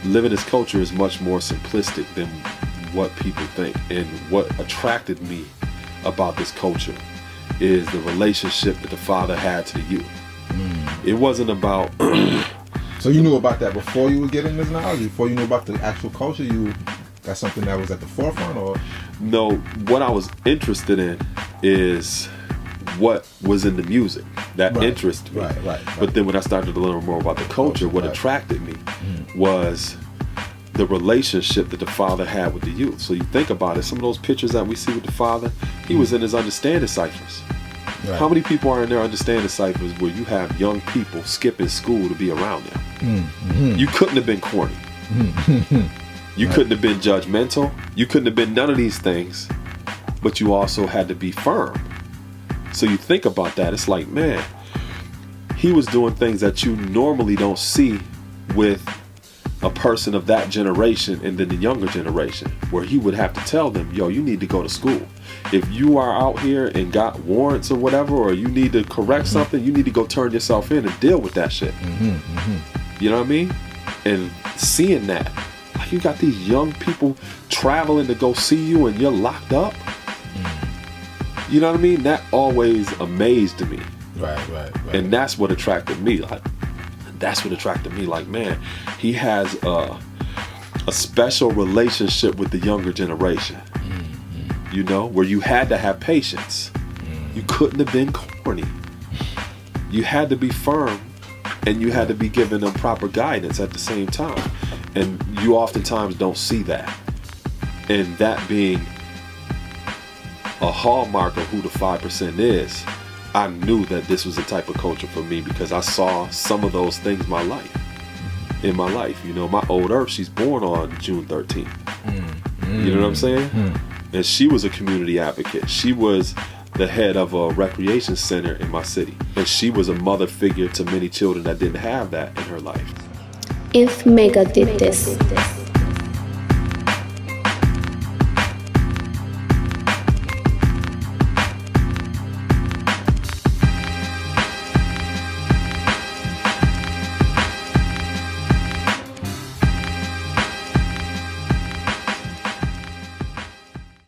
living this culture is much more simplistic than what people think. And what attracted me about this culture is the relationship that the father had to the youth. It wasn't about So you knew about that before you were getting this knowledge? Before you knew about the actual culture, that's something that was at the forefront? Or no, what I was interested in is what was in the music that interested me. Right. But then when I started to learn more about the culture, what attracted me was the relationship that the father had with the youth. So you think about it, some of those pictures that we see with the father, he was in his understanding ciphers. Right. How many people are in their understanding ciphers where you have young people skipping school to be around them? You couldn't have been corny. You couldn't have been judgmental. You couldn't have been none of these things, but you also had to be firm. So you think about that, it's like, man, he was doing things that you normally don't see with a person of that generation and then the younger generation, where he would have to tell them, yo, you need to go to school. If you are out here and got warrants or whatever, or you need to correct something, you need to go turn yourself in and deal with that shit. You know what I mean? And seeing that, like, you got these young people traveling to go see you and you're locked up. You know what I mean? That always amazed me. Right. And that's what attracted me. Like, man, he has a special relationship with the younger generation. You know, where you had to have patience. You couldn't have been corny. You had to be firm, and you had to be giving them proper guidance at the same time. And you oftentimes don't see that. And that being a hallmark of who the 5% is, I knew that this was the type of culture for me, because I saw some of those things in my life. You know, my old earth, she's born on June 13th. You know what I'm saying? And she was a community advocate. She was the head of a recreation center in my city. And she was a mother figure to many children that didn't have that in her life. If Mecca did this.